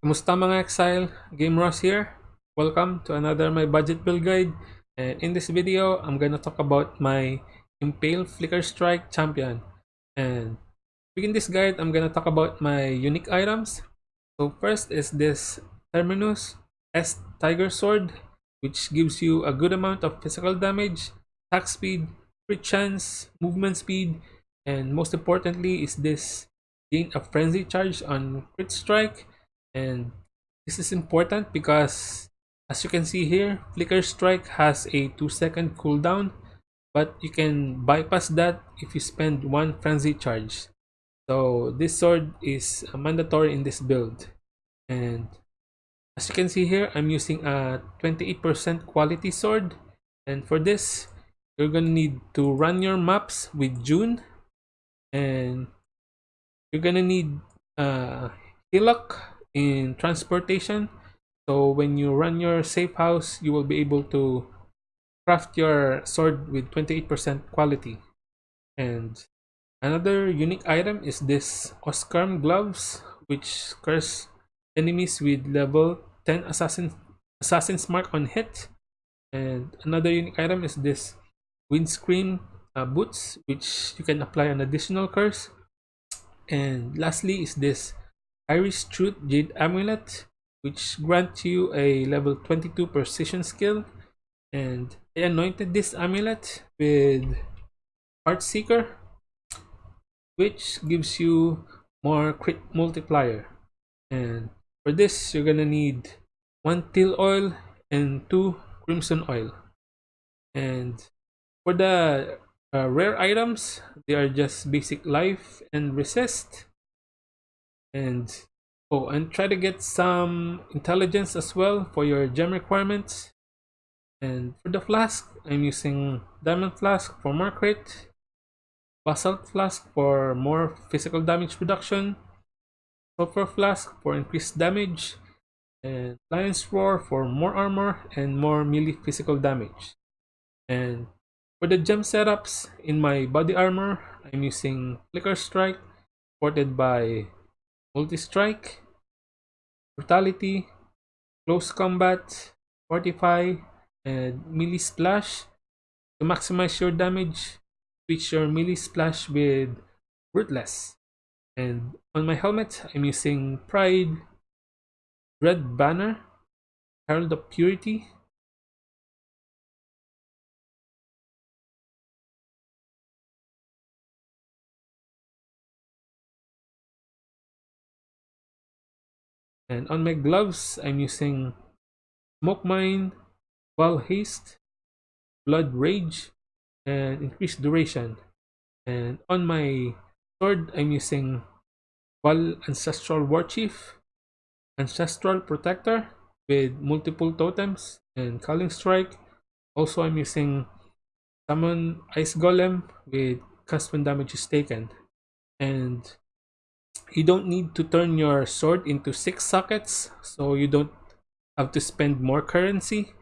Kumusta mga Exile? Game Ross here. Welcome to another my budget build guide. And in this video, I'm gonna talk about my Impale Flicker Strike champion. And begin this guide, I'm gonna talk about my unique items. So first is this Terminus S Tiger Sword, which gives you a good amount of physical damage, attack speed, crit chance, movement speed, and most importantly is this gain a frenzy charge on crit strike. And this is important because as you can see here, Flicker Strike has a 2-second cooldown, but you can bypass that if you spend one frenzy charge. So this sword is mandatory in this build. And as you can see here, I'm using a 28% quality sword. And for this, you're gonna need to run your maps with June, and you're gonna need Hillock in transportation. So when you run your safe house, you will be able to craft your sword with 28% quality. And another unique item is this Oscarm gloves, which curse enemies with level 10 assassin's mark on hit. And another unique item is this windscreen boots, which you can apply an additional curse. And lastly is this Iris Truth Jade Amulet, which grants you a level 22 precision skill. And I anointed this amulet with Heart Seeker, which gives you more crit multiplier. And for this, you're gonna need 1 teal oil and 2 crimson oil. And for the rare items, they are just basic life and resist. And and try to get some intelligence as well for your gem requirements. And for the flask, I'm using diamond flask for more crit, basalt flask for more physical damage reduction, sulfur flask for increased damage, and lion's roar for more armor and more melee physical damage. And for the gem setups in my body armor, I'm using Flicker Strike supported by Multi Strike, Brutality, Close Combat, Fortify, and Melee Splash. To maximize your damage, switch your Melee Splash with Ruthless. And on my helmet, I'm using Pride, Red Banner, Herald of Purity, and on my gloves, I'm using Smoke Mine, Val Haste, Blood Rage, and Increased Duration. And on my sword, I'm using Val Ancestral War Chief, Ancestral Protector with multiple totems, and Culling Strike. Also, I'm using Summon Ice Golem with cast when damage is taken. And you don't need to turn your sword into 6 sockets, so you don't have to spend more currency.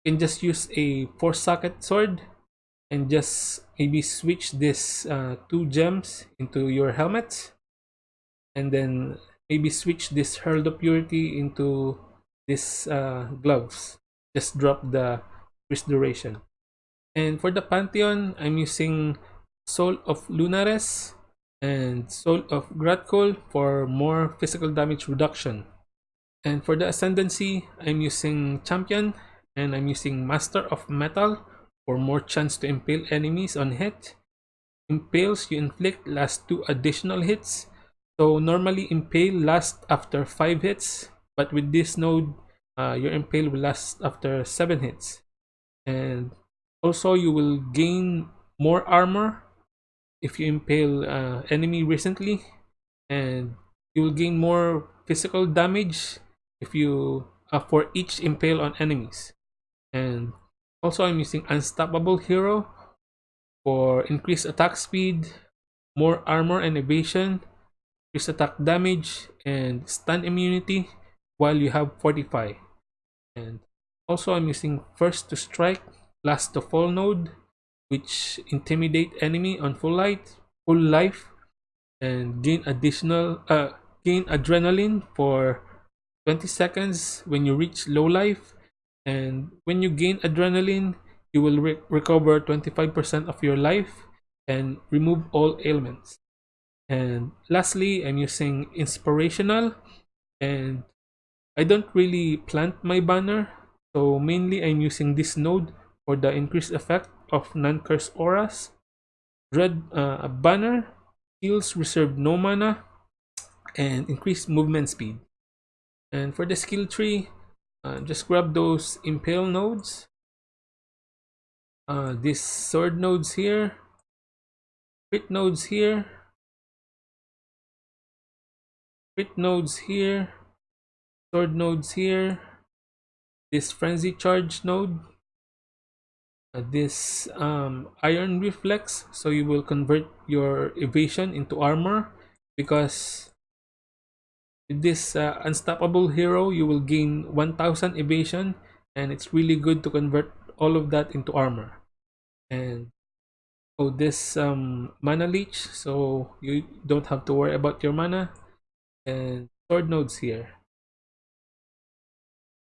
You can just use a 4-socket sword and just maybe switch this 2 gems into your helmet, and then maybe switch this Herald of Purity into this gloves. Just drop the increased duration. And for the Pantheon, I'm using Soul of Lunares and Soul of Gratkol for more physical damage reduction. And for the Ascendancy, I'm using Champion and I'm using Master of Metal for more chance to impale enemies on hit. Impales you inflict last 2 additional hits. So normally Impale lasts after 5 hits, but with this node, your Impale will last after 7 hits. And also you will gain more armor if you impale enemy recently, and you will gain more physical damage if you for each impale on enemies. And also I'm using Unstoppable Hero for increased attack speed, more armor and evasion, increased attack damage, and stun immunity while you have Fortify. And also I'm using First to Strike, Last to Fall node, which intimidate enemy on full life, and gain adrenaline for 20 seconds when you reach low life, and when you gain adrenaline, you will recover 25% of your life and remove all ailments. And lastly, I'm using inspirational, and I don't really plant my banner, so mainly I'm using this node for the increased effect of non-curse auras. Dread banner heals reserve no mana and increase movement speed. And for the skill tree, just grab those impale nodes, these sword nodes here, crit nodes here, crit nodes here, sword nodes here, this frenzy charge node, this iron reflex, so you will convert your evasion into armor, because with this unstoppable hero you will gain 1000 evasion, and it's really good to convert all of that into armor. And oh, this mana leech, so you don't have to worry about your mana. And sword nodes here.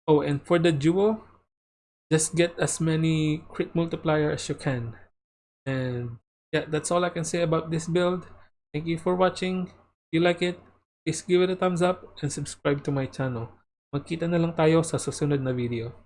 Oh, and for the duo, just get as many crit multiplier as you can. And yeah, that's all I can say about this build. Thank you for watching. If you like it, please give it a thumbs up and subscribe to my channel. Magkita na lang tayo sa susunod na video.